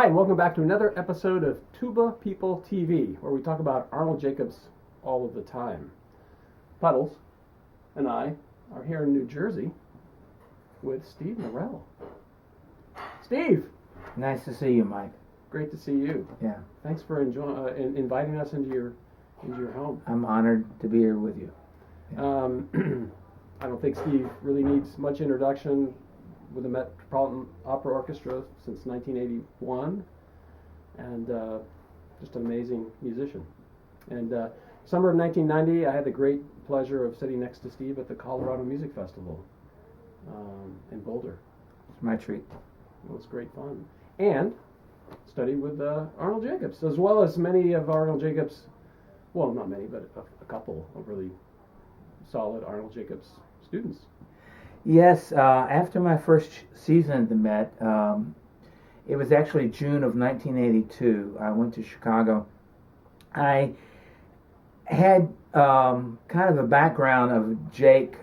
Hi, and welcome back to another episode of Tuba People TV, where we talk about Arnold Jacobs all of the time. Puddles and I are here in New Jersey with Steve Norrell. Steve! Nice to see you, Mike. Great to see you. Yeah. Thanks for inviting us into your home. I'm honored to be here with you. Yeah. I don't think Steve really needs much introduction with the Metropolitan Opera Orchestra since 1981, and just an amazing musician. And summer of 1990, I had the great pleasure of sitting next to Steve at the Colorado Music Festival in Boulder. It's my treat. It was great fun. And studied with Arnold Jacobs, as well as many of Arnold Jacobs, well, not many, but a couple of really solid Arnold Jacobs students. Yes, after my first season at the Met, it was actually June of 1982. I went to Chicago. I had kind of a background of Jake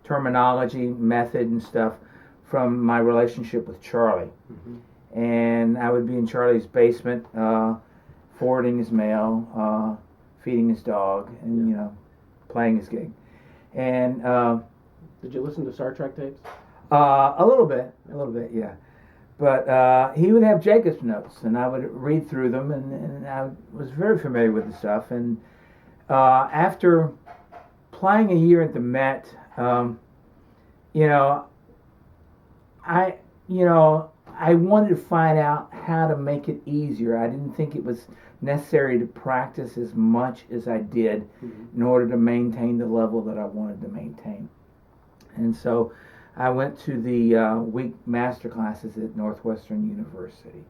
terminology, method, and stuff from my relationship with Charlie. Mm-hmm. And I would be in Charlie's basement, forwarding his mail, feeding his dog, and playing his gig. And did you listen to Star Trek tapes? A little bit, yeah. But he would have Jacobs notes, and I would read through them, and I was very familiar with the stuff. And after playing a year at the Met, I wanted to find out how to make it easier. I didn't think it was necessary to practice as much as I did in order to maintain the level that I wanted to maintain. And so I went to the week master classes at Northwestern University.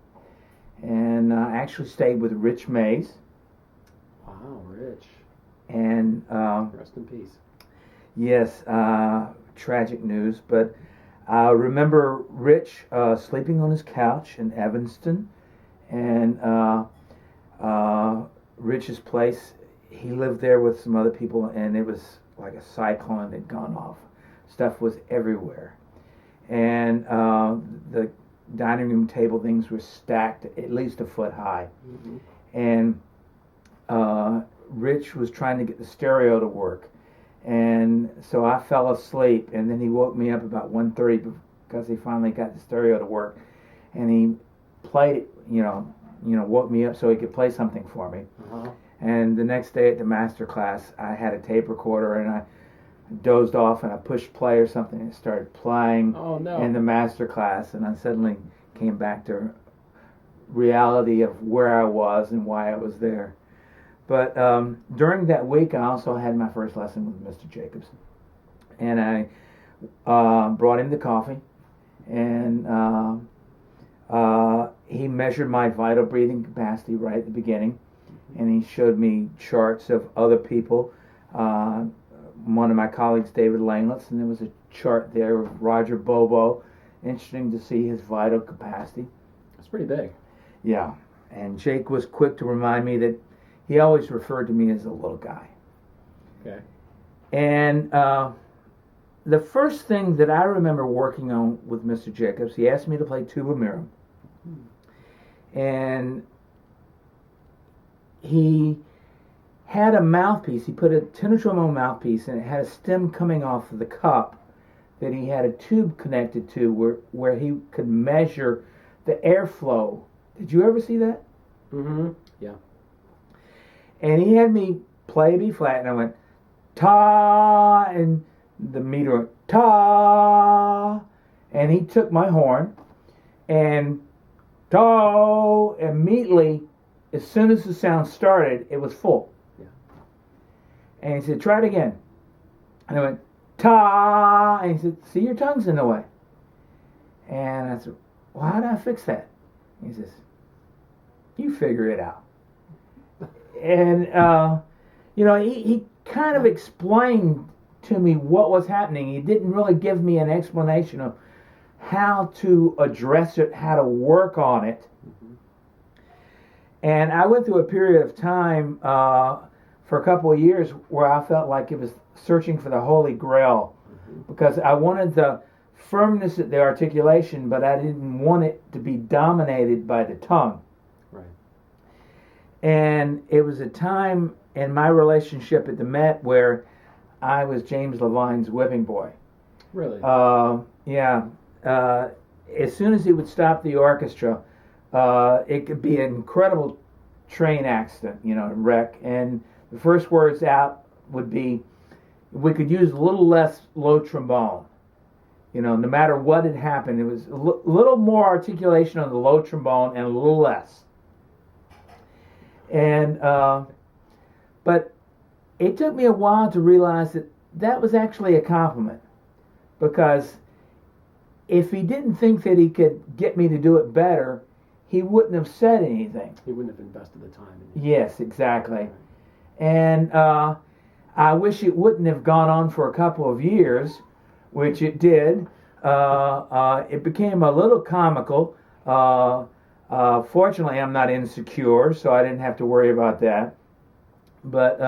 And I actually stayed with Rich Mays. Wow, Rich. And rest in peace. Yes, tragic news. But I remember Rich sleeping on his couch in Evanston. And Rich's place, he lived there with some other people, and it was like a cyclone had gone off. Stuff was everywhere. And the dining room table things were stacked at least a foot high. Mm-hmm. And Rich was trying to get the stereo to work. And so I fell asleep, and then he woke me up about 1:30 because he finally got the stereo to work. And he played it, woke me up so he could play something for me. Uh-huh. And the next day at the master class, I had a tape recorder, and I dozed off, and I pushed play or something, and started playing in the master class, and I suddenly came back to reality of where I was and why I was there. But during that week, I also had my first lesson with Mr. Jacobs, and I brought him the coffee, and he measured my vital breathing capacity right at the beginning, and he showed me charts of other people. One of my colleagues, David Langlitz, and there was a chart there of Roger Bobo. Interesting to see his vital capacity. That's pretty big. Yeah, and Jake was quick to remind me that he always referred to me as a little guy. Okay. And the first thing that I remember working on with Mr. Jacobs, he asked me to play Tuba Mirum. And he had a mouthpiece. He put a tenor trombone mouthpiece, and it had a stem coming off of the cup that he had a tube connected to where he could measure the airflow. Did you ever see that? Mm-hmm. Yeah. And he had me play B flat, and I went ta, and the meter went ta, and he took my horn and ta, immediately, as soon as the sound started, it was full. And he said, try it again. And I went, ta, and he said, see, your tongue's in the way. And I said, well, how do I fix that? And he says, you figure it out. And, he kind of explained to me what was happening. He didn't really give me an explanation of how to address it, how to work on it. Mm-hmm. And I went through a period of time for a couple of years where I felt like it was searching for the Holy Grail, because I wanted the firmness at the articulation, but I didn't want it to be dominated by the tongue. Right. And it was a time in my relationship at the Met where I was James Levine's whipping boy. Really? Yeah. As soon as he would stop the orchestra, it could be an incredible train accident, wreck. And the first words out would be, we could use a little less low trombone. No matter what had happened, it was a little more articulation on the low trombone and a little less. And but it took me a while to realize that that was actually a compliment, because if he didn't think that he could get me to do it better, he wouldn't have said anything. He wouldn't have invested the time in it. Yes, exactly. And I wish it wouldn't have gone on for a couple of years, which it did. It became a little comical. Fortunately, I'm not insecure, so I didn't have to worry about that. But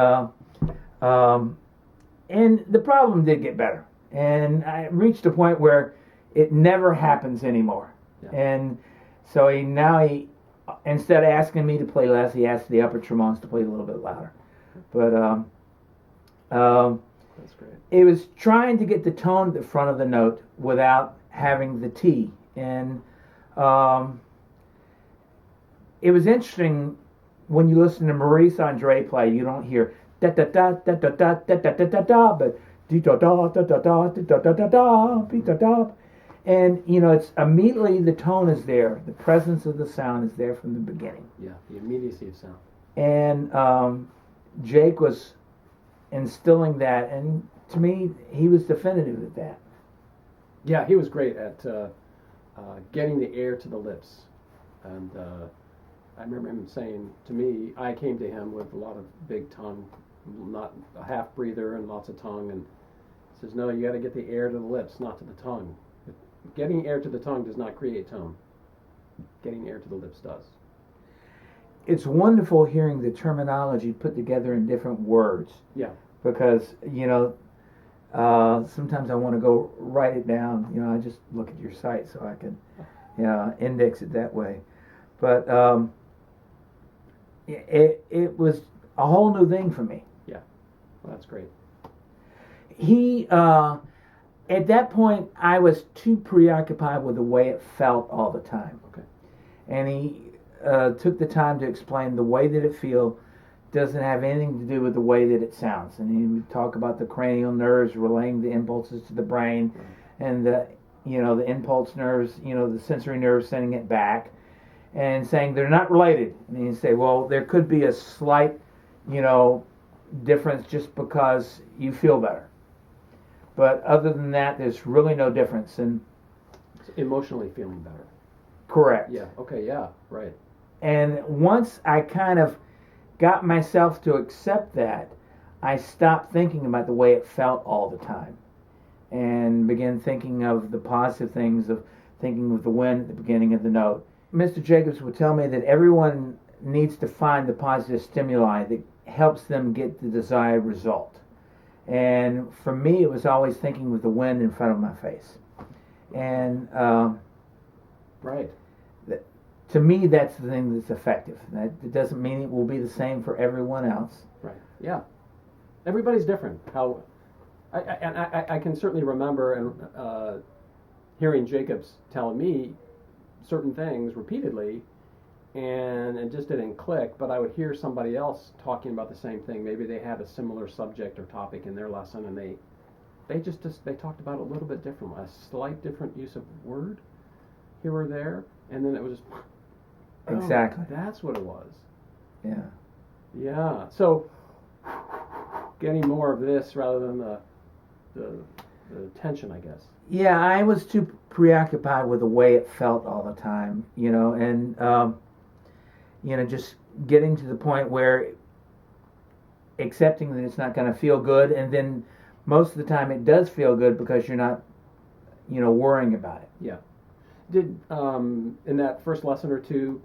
and the problem did get better, and I reached a point where it never happens anymore. Yeah. And so he instead of asking me to play less, he asked the upper trombones to play a little bit louder. But that's great. it was trying to get the tone at the front of the note without having the T. And it was interesting when you listen to Maurice Andre play, you don't hear da da da da da da da da da da da, but dee da da da da da da da da da da da da. And it's immediately the tone is there, the presence of the sound is there from the beginning. Yeah, the immediacy of sound. And Jake was instilling that, and to me, he was definitive at that. Yeah, he was great at getting the air to the lips. And I remember him saying to me, I came to him with a lot of big tongue, not a half breather and lots of tongue, and he says, no, you got to get the air to the lips, not to the tongue. Getting air to the tongue does not create tone. Getting air to the lips does. It's wonderful hearing the terminology put together in different words. Yeah. Because, sometimes I want to go write it down. I just look at your site so I can, index it that way. But it was a whole new thing for me. Yeah. Well, that's great. He, at that point, I was too preoccupied with the way it felt all the time. Okay. And he took the time to explain the way that it feels doesn't have anything to do with the way that it sounds. And he would talk about the cranial nerves relaying the impulses to the brain, and the impulse nerves, the sensory nerves sending it back, and saying they're not related. And he'd say, well, there could be a slight, difference just because you feel better. But other than that, there's really no difference. And It's emotionally feeling better. correct. Yeah. Okay. Yeah. Right. And once I kind of got myself to accept that, I stopped thinking about the way it felt all the time, and began thinking of the positive things, of thinking of the wind at the beginning of the note. Mr. Jacobs would tell me that everyone needs to find the positive stimuli that helps them get the desired result. And for me, it was always thinking with the wind in front of my face. And Right. to me, that's the thing that's effective. That it doesn't mean it will be the same for everyone else. Right. Yeah. Everybody's different. How I can certainly remember and hearing Jacobs telling me certain things repeatedly, and it just didn't click. But I would hear somebody else talking about the same thing. Maybe they had a similar subject or topic in their lesson, and they talked about it a little bit differently, a slight different use of word here or there, and then it was just Exactly. that's what it was. Yeah. Yeah. So getting more of this rather than the tension, I guess. Yeah, I was too preoccupied with the way it felt all the time, and just getting to the point where accepting that it's not going to feel good, and then most of the time it does feel good because you're not, worrying about it. Yeah. Did in that first lesson or two,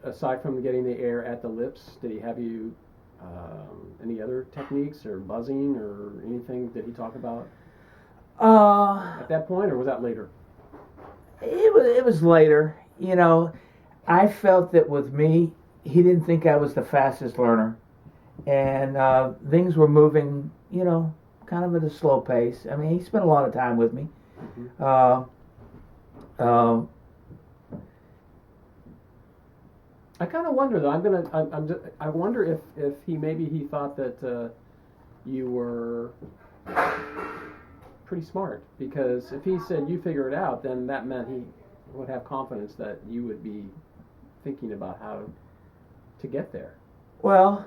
aside from getting the air at the lips, did he have you any other techniques or buzzing or anything? Did he talk about? at that point, or was that later? It was later. I felt that with me, he didn't think I was the fastest learner, and things were moving, kind of at a slow pace. I mean, he spent a lot of time with me. Mm-hmm. I kind of wonder though. I wonder if he thought that you were pretty smart, because if he said you figure it out, then that meant he would have confidence that you would be thinking about how to get there. Well,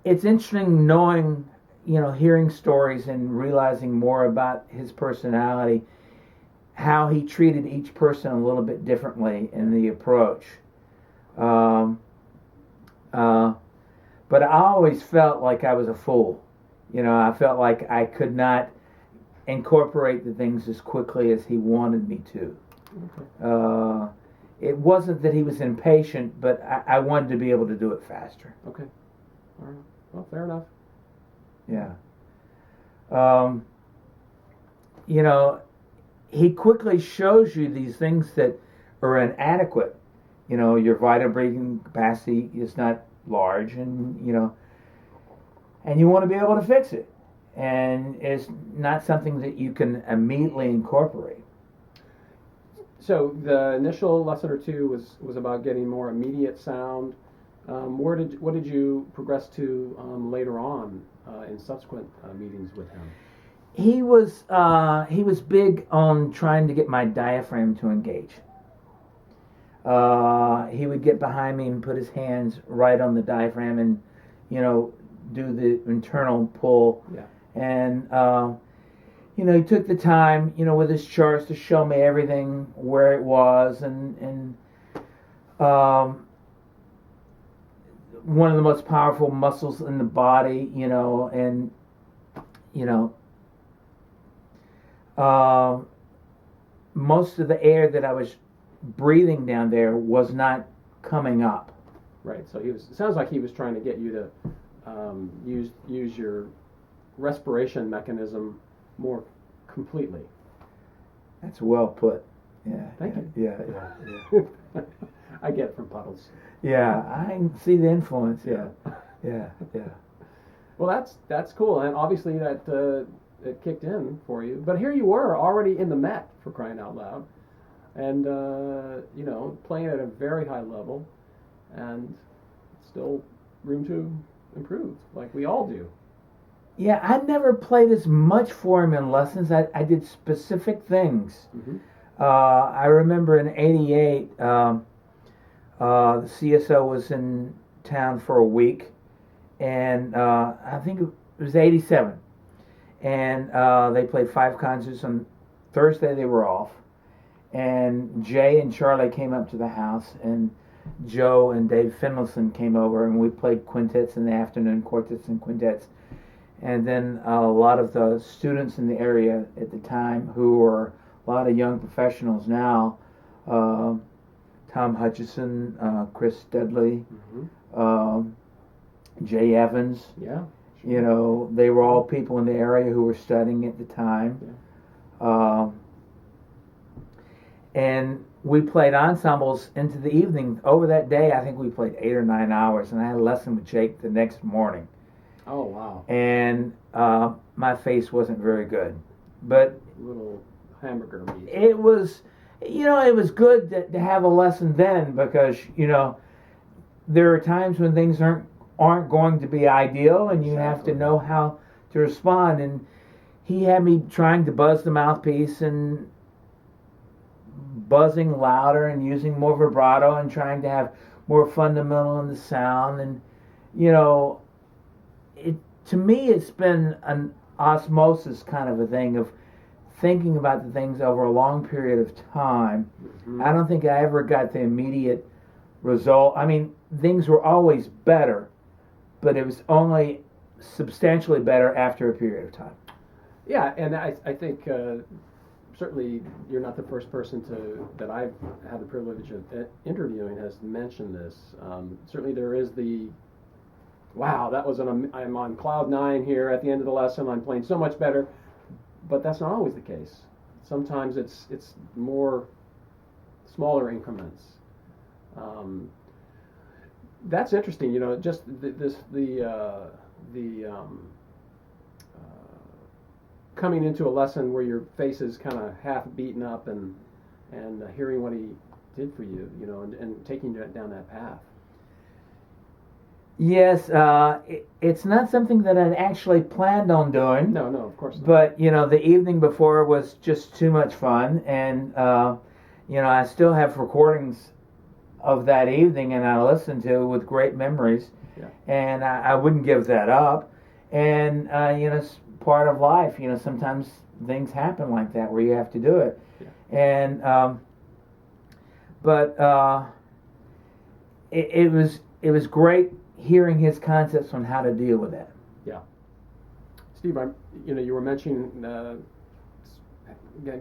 it's interesting knowing, hearing stories and realizing more about his personality, how he treated each person a little bit differently in the approach. But I always felt like I was a fool. I felt like I could not incorporate the things as quickly as he wanted me to. Okay. It wasn't that he was impatient, but I wanted to be able to do it faster. Okay. All right. Well, fair enough. Yeah. He quickly shows you these things that are inadequate. Your vital breathing capacity is not large, and and you want to be able to fix it, and it's not something that you can immediately incorporate. So the initial lesson or two was about getting more immediate sound. What did you progress to later on in subsequent meetings with him? He was big on trying to get my diaphragm to engage. He would get behind me and put his hands right on the diaphragm and, do the internal pull. Yeah. And, he took the time, with his charts to show me everything where it was, and one of the most powerful muscles in the body, and, most of the air that I was breathing down there was not coming up. Right. So it sounds like he was trying to get you to use your respiration mechanism more completely. That's well put. Yeah. Thank you. Yeah. I get it from Puddles. Yeah, I can see the influence. Yeah. Well, that's cool, and obviously that it kicked in for you. But here you were already in the Met, for crying out loud, and playing at a very high level, and still room to improve, like we all do. Yeah, I never played as much for him in lessons. I did specific things. Mm-hmm. I remember in '88, the CSO was in town for a week, and I think it was '87, and they played 5 concerts. On Thursday they were off, and Jay and Charlie came up to the house, and Joe and Dave Finlayson came over, and we played quintets in the afternoon, quartets and quintets. And then a lot of the students in the area at the time, who were a lot of young professionals now, Tom Hutchison, Chris Dudley, mm-hmm. Jay Evans. Yeah. Sure. They were all people in the area who were studying at the time. Yeah. And we played ensembles into the evening. Over that day, I think we played 8 or 9 hours, and I had a lesson with Jake the next morning. Oh, wow. And my face wasn't very good. But little hamburger meat. It was, it was good to have a lesson then, because, there are times when things aren't going to be ideal, and you have to know how to respond. And he had me trying to buzz the mouthpiece and buzzing louder and using more vibrato and trying to have more fundamental in the sound. And, to me, it's been an osmosis kind of a thing of thinking about the things over a long period of time. Mm-hmm. I don't think I ever got the immediate result. I mean, things were always better, but it was only substantially better after a period of time. Yeah, and I think certainly you're not the first person that I've had the privilege of interviewing has mentioned this. Certainly there is wow, that was I'm on cloud 9 here at the end of the lesson. I'm playing so much better. but that's not always the case. Sometimes it's more smaller increments. That's interesting. You know, just coming into a lesson where your face is kind of half beaten up and hearing what he did for you, you know, and taking you down that path. Yes, it's not something that I'd actually planned on doing. No, of course not. But, you know, the evening before was just too much fun. And, you know, I still have recordings of that evening and I listen to with great memories. Yeah. And I wouldn't give that up. And, you know, it's part of life. You know, sometimes things happen like that where you have to do it. Yeah. And, but it was great hearing his concepts on how to deal with that. Yeah, Steve, you were mentioning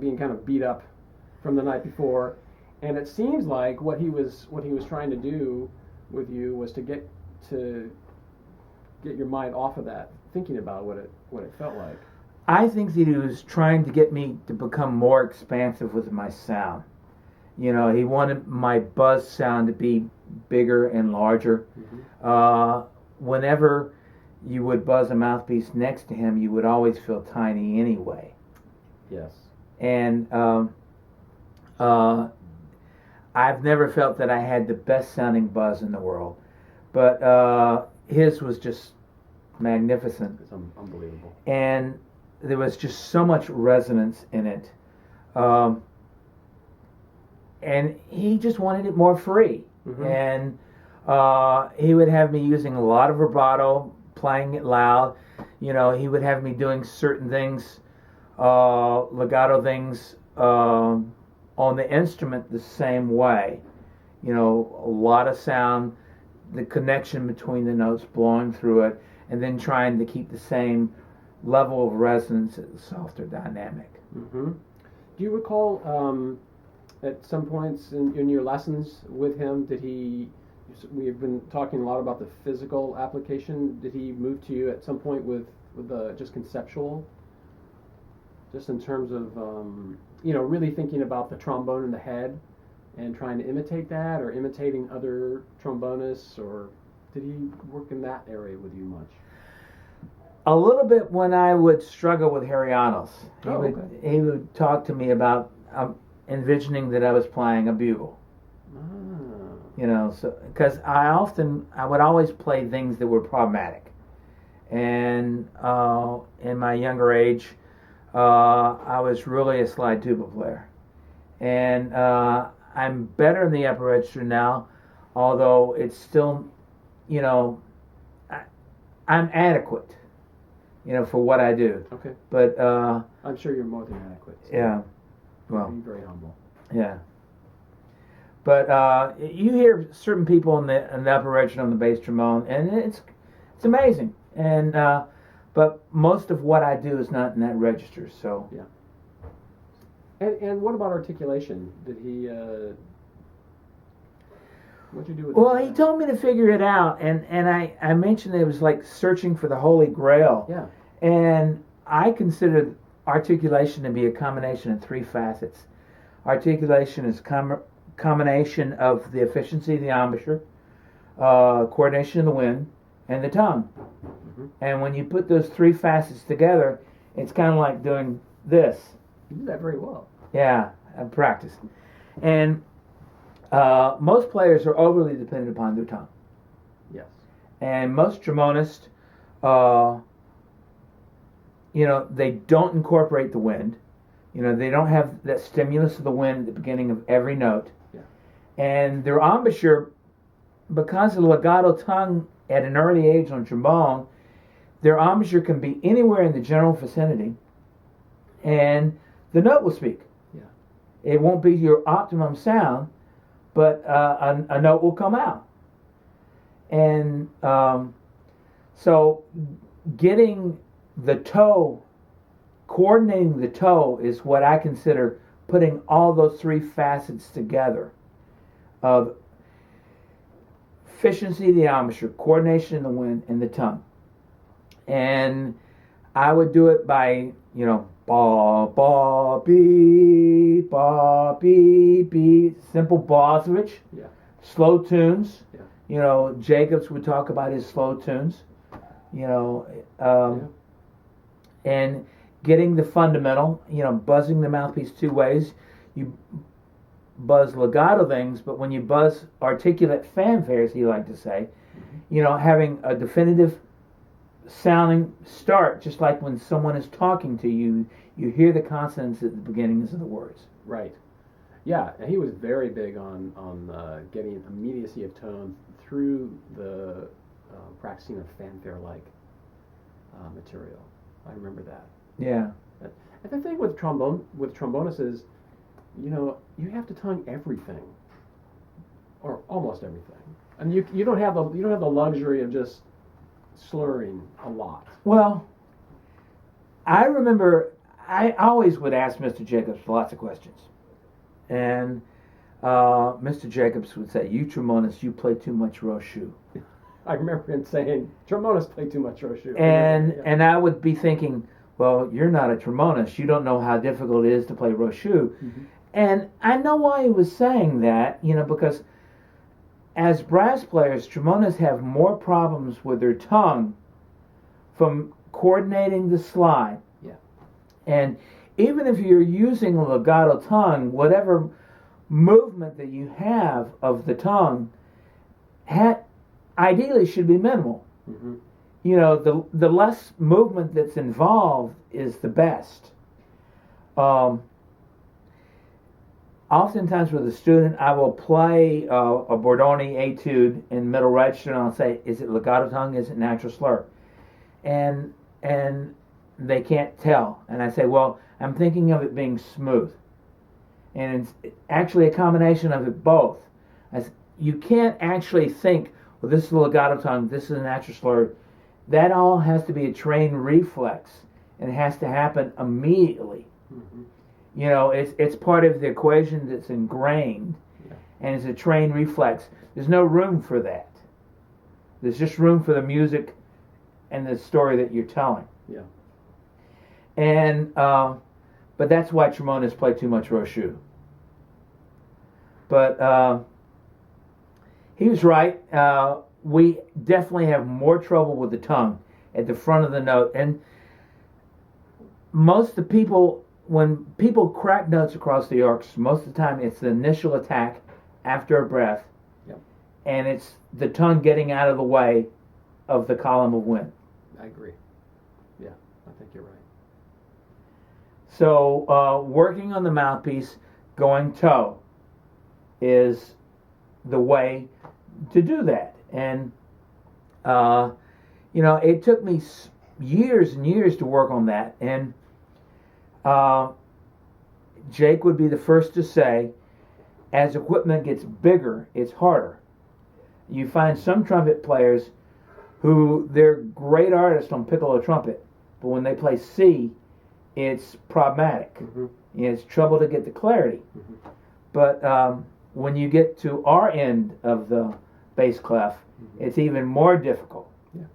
being kind of beat up from the night before, and it seems like what he was trying to do with you was to get your mind off of that, thinking about what it felt like. I think that he was trying to get me to become more expansive with my sound. You know, he wanted my buzz sound to be bigger and larger. Mm-hmm. Whenever you would buzz a mouthpiece next to him, you would always feel tiny anyway. Yes. And I've never felt that I had the best sounding buzz in the world, but his was just magnificent. It's unbelievable. And there was just so much resonance in it. And he just wanted it more free. Mm-hmm. And he would have me using a lot of vibrato, playing it loud. You know, he would have me doing certain things, legato things, on the instrument the same way. You know, a lot of sound, the connection between the notes blowing through it, and then trying to keep the same level of resonance at the softer dynamic. Mm-hmm. Do you recall at some points in your lessons with him, we have been talking a lot about the physical application, did he move to you at some point with just conceptual, just in terms of, really thinking about the trombone in the head and trying to imitate that, or imitating other trombonists, or did he work in that area with you much? A little bit when I would struggle with Hary Janos. He would talk to me about envisioning that I was playing a bugle. You know, so because I would always play things that were problematic, and in my younger age, I was really a slide tuba player, and I'm better in the upper register now, although it's still, you know, I'm adequate, you know, for what I do. Okay. But I'm sure you're more than adequate. So yeah. Well. Be very humble. Yeah. But you hear certain people in the upper register on the bass trombone, and it's amazing. And but most of what I do is not in that register. So yeah. And what about articulation? Did he? What'd you do with? Well, he told me to figure it out, and I mentioned it was like searching for the Holy Grail. Yeah. And I considered articulation to be a combination of three facets. Articulation is combination of the efficiency of the embouchure, coordination of the wind, and the tongue. Mm-hmm. And when you put those three facets together, it's kind of like doing this. You do that very well. Yeah, I've practiced. And most players are overly dependent upon their tongue. Yes. And most trombonists, they don't incorporate the wind. You know, they don't have that stimulus of the wind at the beginning of every note. Yeah. And their embouchure, because of the legato tongue at an early age on trombone, their embouchure can be anywhere in the general vicinity, and the note will speak. Yeah. It won't be your optimum sound, but a note will come out. And so getting the toe, coordinating the toe is what I consider putting all those three facets together of efficiency of the embouchure, coordination of the wind, and the tongue. And I would do it by, ba ba beep ba beep beep. Simple Boswich, Yeah. slow tunes. Yeah. You know, Jacobs would talk about his slow tunes. You know, and getting the fundamental. You know, buzzing the mouthpiece two ways. You buzz legato things, but when you buzz articulate fanfares, he liked to say, you know, having a definitive sounding start, just like when someone is talking to you, you hear the consonants at the beginnings of the words. Right. Yeah, and he was very big on getting immediacy of tone through the practicing of fanfare-like material. I remember that. Yeah. And the thing with trombonists is, you know, you have to tongue everything, or almost everything, and you don't have the luxury of just slurring a lot. Well, I remember I always would ask Mr. Jacobs lots of questions, and Mr. Jacobs would say, "You trombonists, you play too much Rochu." I remember him saying, "Trombonists play too much Rochu." And I would be thinking, well, you're not a trombonist. You don't know how difficult it is to play Rochu. Mm-hmm. And I know why he was saying that, you know, because as brass players, trombonists have more problems with their tongue from coordinating the slide. Yeah. And even if you're using a legato tongue, whatever movement that you have of the tongue ideally should be minimal. Mm-hmm. You know, the less movement that's involved is the best. Oftentimes with a student, I will play a Bordoni etude in middle register, and I'll say, "Is it legato tongue? Is it natural slur?" And they can't tell, and I say, "Well, I'm thinking of it being smooth," and it's actually a combination of it both. You can't actually think, "Well, this is a legato tongue. This is a natural slur." That all has to be a trained reflex, and it has to happen immediately. Mm-hmm. You know, it's part of the equation that's ingrained, and it's a trained reflex. There's no room for that. There's just room for the music and the story that you're telling. Yeah. And but that's why trombonists play too much Rochu. But he was right. We definitely have more trouble with the tongue at the front of the note, and most of the people. When people crack notes across the orchestra, most of the time it's the initial attack after a breath, Yep. and it's the tongue getting out of the way of the column of wind. I agree. Yeah, I think you're right. So working on the mouthpiece, going toe, is the way to do that. And, you know, it took me years and years to work on that. And Jake would be the first to say, as equipment gets bigger, it's harder. You find some trumpet players who they're great artists on piccolo trumpet, but when they play C, it's problematic. Mm-hmm. It's trouble to get the clarity. Mm-hmm. But when you get to our end of the bass clef, mm-hmm. it's even more difficult. Yeah.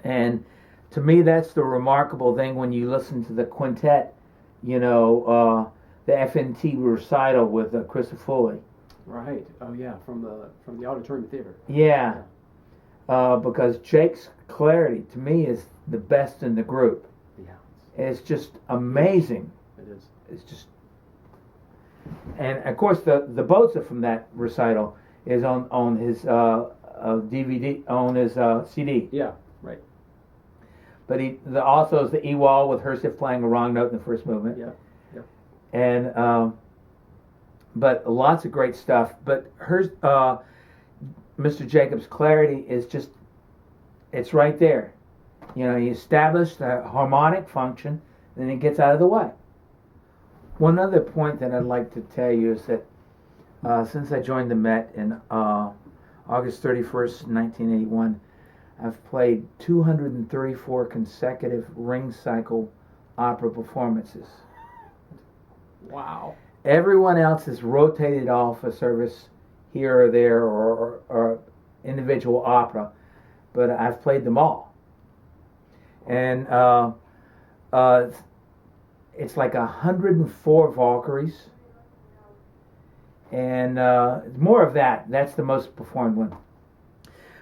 And to me, that's the remarkable thing when you listen to the quintet, you know, the FNT recital with Christopher Foley. Right. Oh yeah, from the auditorium theater. Yeah. Because Jake's clarity to me is the best in the group. Yeah. It's just amazing. It is. It's just, and of course the Boza from that recital is on his DVD, on his CD. Yeah. Right. But also is the E-wall with Herseth playing a wrong note in the first movement. Yeah. Yeah. And but lots of great stuff. But Mr. Jacobs' clarity is just, it's right there. You know, he established a harmonic function, then it gets out of the way. One other point that I'd like to tell you is that since I joined the Met in August 31st, 1981, I've played 234 consecutive ring cycle opera performances. Wow. Everyone else has rotated off a service here or there or individual opera, but I've played them all. And it's like 104 Valkyries. And more of that. That's the most performed one.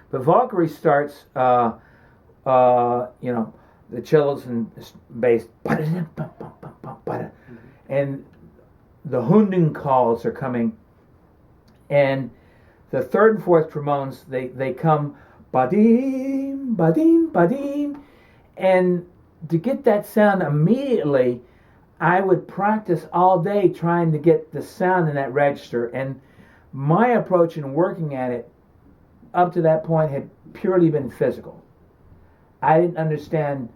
But Valkyrie starts, the cellos and bass, and the Hunding calls are coming, and the third and fourth trombones, they come badim, badim, badim, and to get that sound immediately, I would practice all day trying to get the sound in that register, and my approach in working at it up to that point had purely been physical. I didn't understand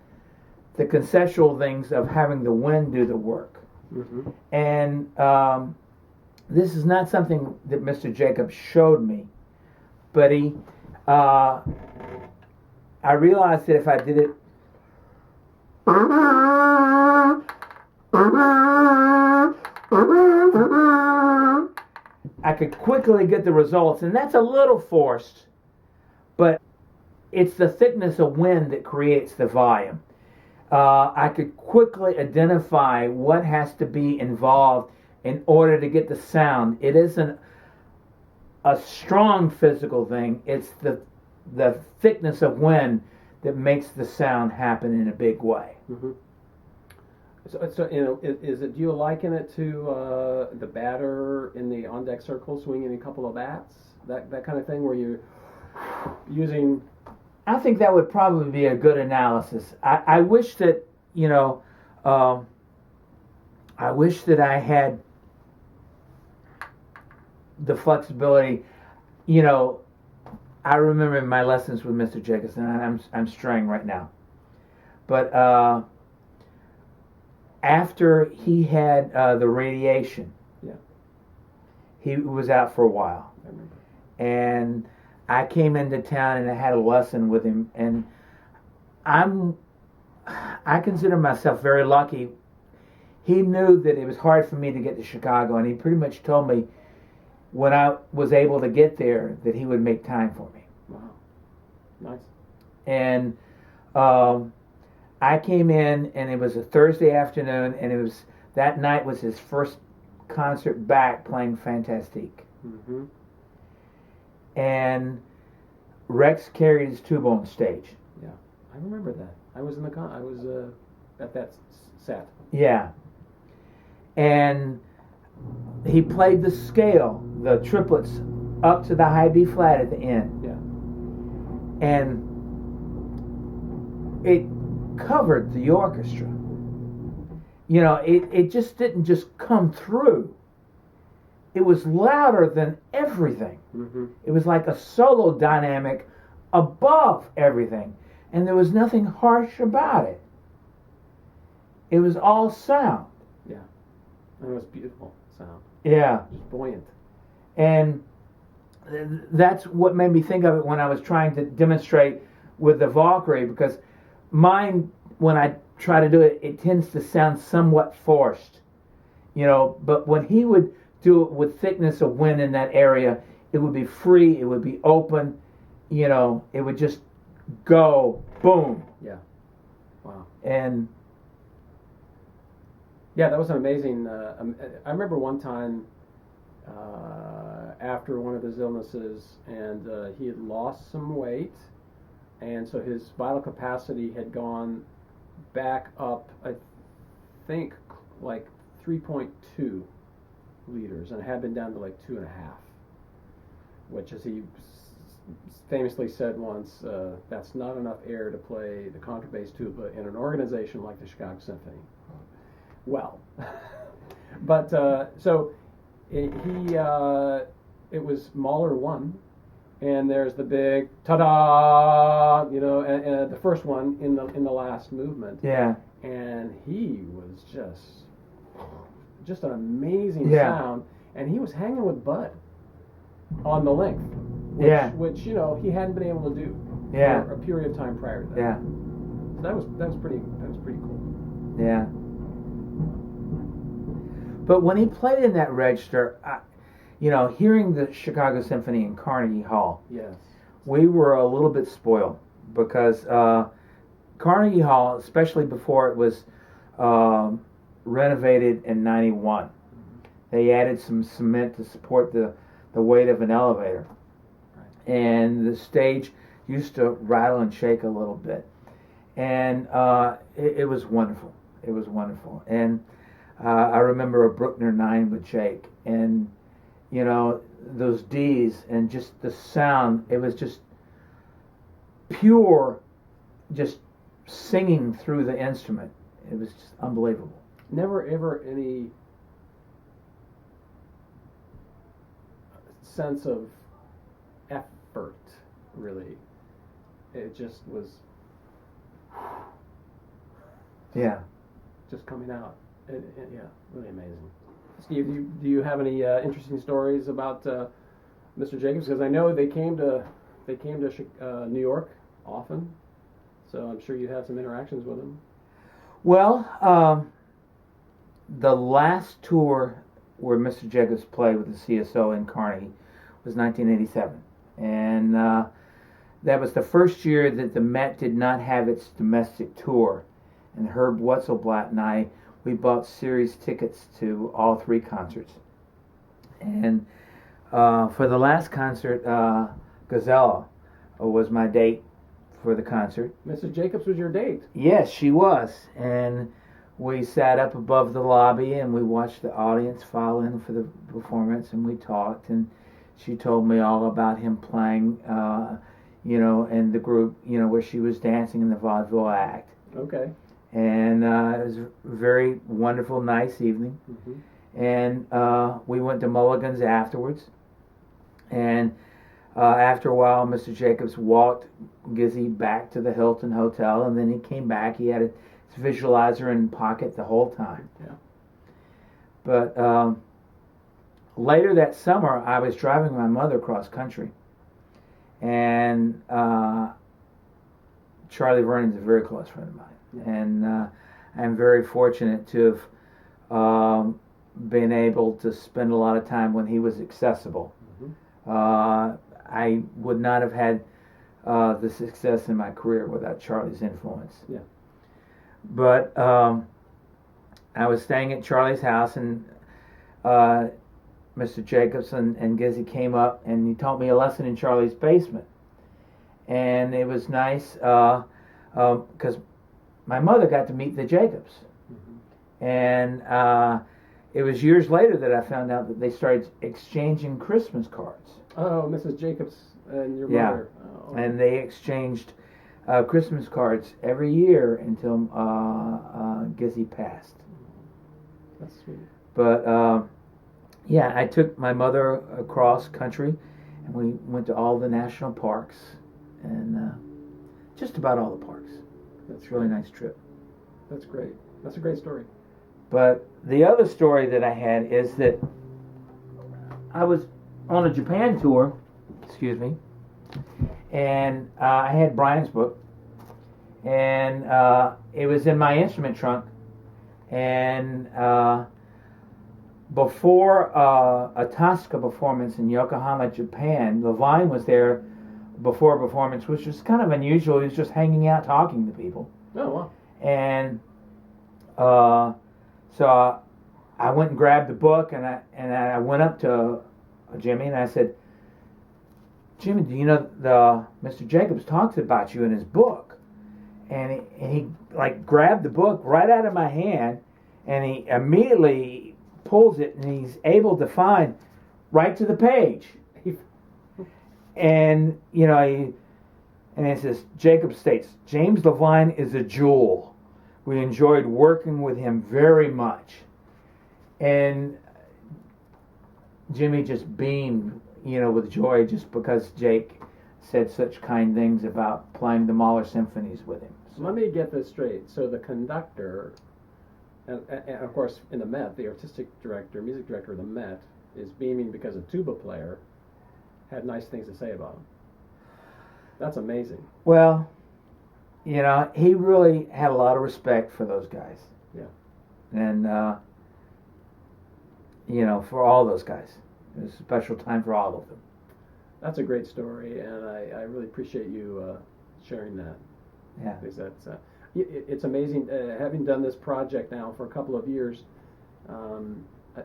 the conceptual things of having the wind do the work. Mm-hmm. And this is not something that Mr. Jacobs showed me, but I realized that if I did it I could quickly get the results, and that's a little forced, but it's the thickness of wind that creates the volume. I could quickly identify what has to be involved in order to get the sound. It isn't a strong physical thing, it's the thickness of wind that makes the sound happen in a big way. Mm-hmm. So is it? Do you liken it to the batter in the on-deck circle swinging a couple of bats? That kind of thing, where you're using. I think that would probably be a good analysis. I wish that I wish that I had the flexibility. I remember my lessons with Mr. Jacobs, and I'm straying right now, but. After he had the radiation, he was out for a while. I remember. And I came into town and I had a lesson with him, and I consider myself very lucky. He knew that it was hard for me to get to Chicago, and he pretty much told me when I was able to get there that he would make time for me. Wow, nice. And I came in, and it was a Thursday afternoon, and that night was his first concert back playing Fantastique. Mm-hmm. And Rex carried his tuba on stage. Yeah, I remember that. I was at that set. Yeah. And he played the scale, the triplets, up to the high B flat at the end. Yeah. And it covered the orchestra. It just didn't just come through. It was louder than everything. Mm-hmm. It was like a solo dynamic above everything. And there was nothing harsh about it. It was all sound. Yeah. And it was beautiful sound. Yeah. Just buoyant. And that's what made me think of it when I was trying to demonstrate with the Valkyrie, because mine, when I try to do it, it tends to sound somewhat forced. But when he would do it with thickness of wind in that area, it would be free, it would be open, it would just go, boom. Yeah. Wow. And yeah, that was an amazing. I remember one time after one of his illnesses, and he had lost some weight, and so his vital capacity had gone back up, I think, like 3.2 liters, and it had been down to like 2.5, which, as he famously said once, that's not enough air to play the contrabass tuba in an organization like the Chicago Symphony. Well, but so it was Mahler 1, and there's the big ta-da, and the first one in the last movement. yeah, And he was just an amazing Yeah. sound, and he was hanging with Bud on the length, which he hadn't been able to do Yeah. for a period of time prior to that. yeah, So that was pretty cool. yeah. But when he played in that register, hearing the Chicago Symphony in Carnegie Hall, Yes. we were a little bit spoiled, because Carnegie Hall, especially before it was renovated in '91. They added some cement to support the weight of an elevator. Right. And the stage used to rattle and shake a little bit. And it was wonderful. It was wonderful. And I remember a Bruckner 9 would shake. And, you know, those Ds and just the sound, it was just pure, just singing through the instrument. It was just unbelievable. Never ever any sense of effort, really. It just was just coming out. Yeah, really amazing. Steve, do you have any interesting stories about Mr. Jacobs? Because I know they came to New York often, so I'm sure you had some interactions with him. Well, the last tour where Mr. Jacobs played with the CSO in Carnegie was 1987, and that was the first year that the Met did not have its domestic tour. And Herb Wetzelblatt and I, we bought series tickets to all 3 concerts. And for the last concert, Gazella was my date for the concert. Mrs. Jacobs was your date? Yes, she was. And we sat up above the lobby and we watched the audience file in for the performance, and we talked. And she told me all about him playing, you know, and the group, you know, where she was dancing in the vaudeville act. Okay. And it was a very wonderful, nice evening. Mm-hmm. And we went to Mulligan's afterwards. And after a while, Mr. Jacobs walked Gizzy back to the Hilton Hotel, and then he came back. He had his visualizer in pocket the whole time. Yeah. But later that summer, I was driving my mother cross country, and Charlie Vernon's a very close friend of mine. And I'm very fortunate to have been able to spend a lot of time when he was accessible. Mm-hmm. I would not have had the success in my career without Charlie's influence. Yeah. But I was staying at Charlie's house, and Mr. Jacobs and Gizzy came up, and he taught me a lesson in Charlie's basement. And it was nice because my mother got to meet the Jacobs. Mm-hmm. And it was years later that I found out that they started exchanging Christmas cards. Oh, Mrs. Jacobs and your mother. Oh. And they exchanged Christmas cards every year until Gizzy passed. That's sweet. But yeah, I took my mother across country, and we went to all the national parks, and just about all the parks. That's a really nice trip. That's great. That's a great story. But the other story that I had is that I was on a Japan tour, and I had Brian's book, and it was in my instrument trunk, and before a Tosca performance in Yokohama, Japan, Levine was there before a performance, which was kind of unusual. He was just hanging out talking to people. Oh, wow. And so I went and grabbed the book, and I went up to Jimmy, and I said, Jimmy, do you know Mr. Jacobs talks about you in his book? And he like grabbed the book right out of my hand, and he immediately pulls it, and he's able to find right to the page. And, you know, and it says, Jacob states, James Levine is a jewel. We enjoyed working with him very much. And Jimmy just beamed, you know, with joy just because Jake said such kind things about playing the Mahler symphonies with him. So let me get this straight. So the conductor, and of course in the Met, the artistic director, music director of the Met, is beaming because a tuba player had nice things to say about him. That's amazing. Well, you know, he really had a lot of respect for those guys. Yeah. And, you know, for all those guys. It was a special time for all of them. That's a great story, and I really appreciate you sharing that. Yeah. Because that's, it's amazing having done this project now for a couple of years.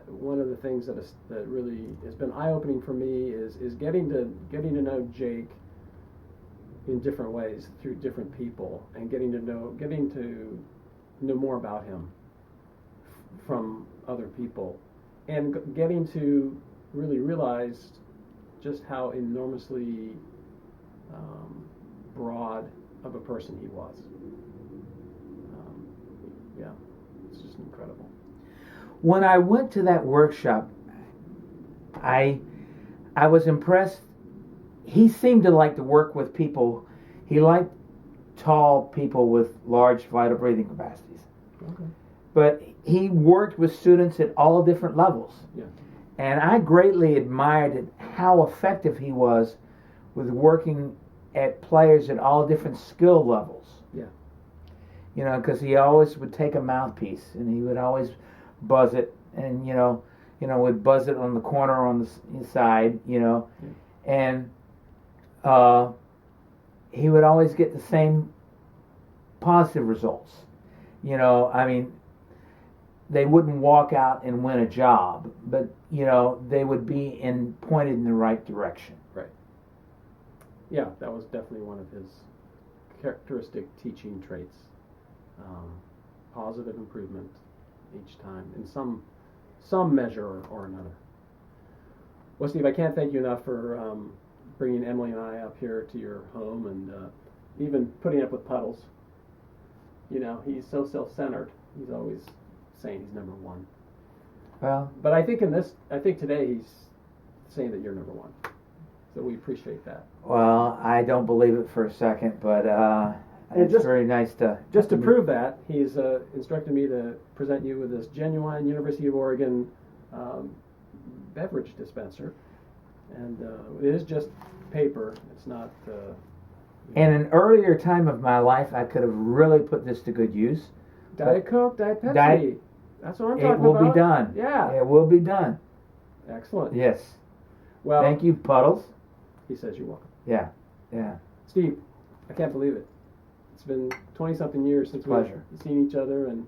One of the things that really has been eye-opening for me is getting to know Jake in different ways through different people, and getting to know more about him from other people, and getting to really realize just how enormously broad of a person he was. Yeah, it's just incredible. When I went to that workshop, I was impressed. He seemed to like to work with people. He liked tall people with large vital breathing capacities. Okay. But he worked with students at all different levels. Yeah. And I greatly admired how effective he was with working at players at all different skill levels. Yeah. You know, because he always would take a mouthpiece and he would always buzz it, and would buzz it on the corner on the side, and he would always get the same positive results. I mean, they wouldn't walk out and win a job, but they would be pointed in the right direction. Right. Yeah, that was definitely one of his characteristic teaching traits. Positive improvement each time in some measure or another. Well, Steve, I can't thank you enough for bringing Emily and I up here to your home, and even putting up with Puddles. He's so self-centered. He's always saying he's number one. Well, but I think today he's saying that you're number one. So we appreciate that. Well, I don't believe it for a second, but it's very nice to... Just to prove that, he's instructed me to present you with this genuine University of Oregon beverage dispenser. And it is just paper. It's not... In an earlier time of my life, I could have really put this to good use. Diet Coke, Diet Pepsi. That's what I'm talking about. It will be done. Yeah. It will be done. Excellent. Yes. Well, thank you, Puddles. He says you're welcome. Yeah. Steve, I can't believe it. It's been 20-something years since we've seen each other, and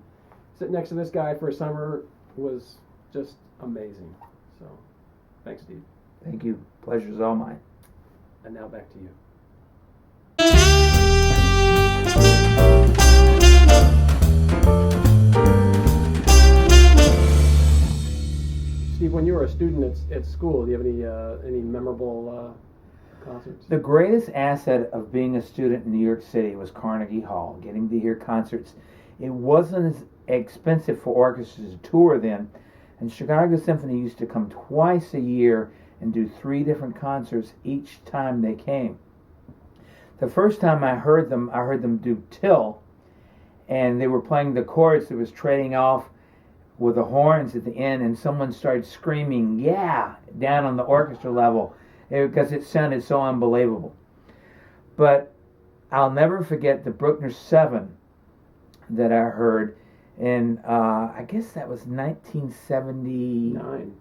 sitting next to this guy for a summer was just amazing. So, thanks, Steve. Thank you. Pleasure's all mine. And now back to you. Steve, when you were a student at school, do you have any memorable concerts? The greatest asset of being a student in New York City was Carnegie Hall, getting to hear concerts. It wasn't as expensive for orchestras to tour then, and Chicago Symphony used to come twice a year and do 3 different concerts each time they came. The first time I heard them do Till, and they were playing the chorus that was trading off with the horns at the end, and someone started screaming, "Yeah!" down on the orchestra level, because it sounded so unbelievable. But I'll never forget the Bruckner 7 that I heard in, I guess that was 1979.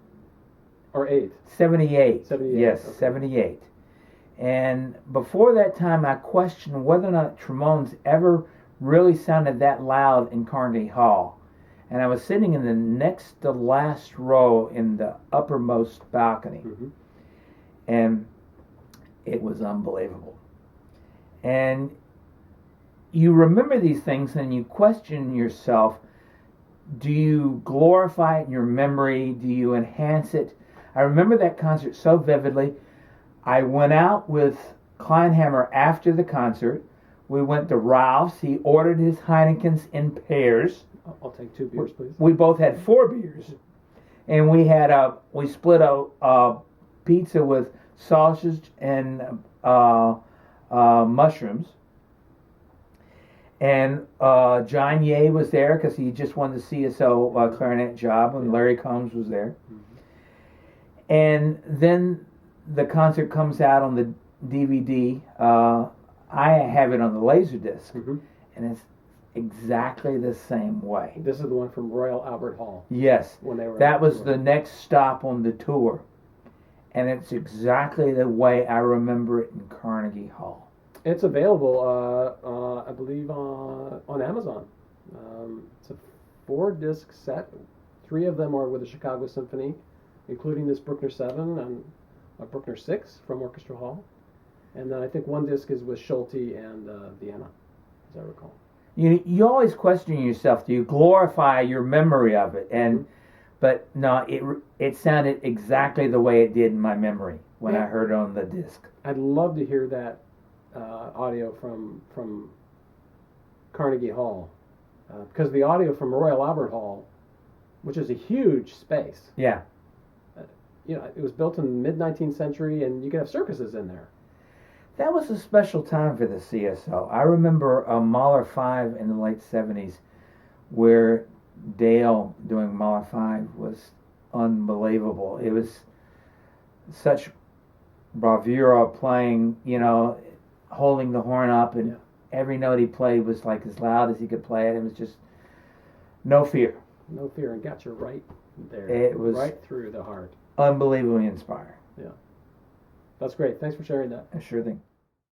Or 8. 78. 78. Yes, okay. 78. And before that time, I questioned whether or not trombones ever really sounded that loud in Carnegie Hall. And I was sitting in the next to last row in the uppermost balcony. Mm-hmm. And it was unbelievable. And you remember these things and you question yourself, do you glorify it in your memory? Do you enhance it? I remember that concert so vividly. I went out with Kleinhammer after the concert. We went to Ralph's. He ordered his Heinekens in pairs. I'll take 2 beers, please. We both had 4 beers. And we split a pizza with sausage and mushrooms. And John Ye was there because he just won the CSO clarinet job, and Larry Combs was there. Mm-hmm. And then the concert comes out on the DVD. I have it on the Laserdisc, mm-hmm. and it's exactly the same way. This is the one from Royal Albert Hall. Yes, when they were that was the next stop on the tour, and it's exactly the way I remember it in Carnegie Hall. It's available, I believe, on Amazon. It's a 4-disc set. 3 of them are with the Chicago Symphony, including this Bruckner 7 and a Bruckner 6 from Orchestral Hall. And then I think 1 disc is with Solti and Vienna, as I recall. You always question yourself. Do you glorify your memory of it? And but no, it sounded exactly the way it did in my memory when I heard it on the disc. I'd love to hear that audio from Carnegie Hall, because the audio from Royal Albert Hall, which is a huge space. Yeah. It was built in the mid-19th century, and you could have circuses in there. That was a special time for the CSO. I remember Mahler 5 in the late 70s, where Dale doing Mahler 5 was unbelievable. It was such bravura playing, holding the horn up, and every note he played was like as loud as he could play it. It was just no fear. No fear, and got you right there. It was right through the heart. Unbelievably inspiring. Yeah. That's great. Thanks for sharing that. Sure thing.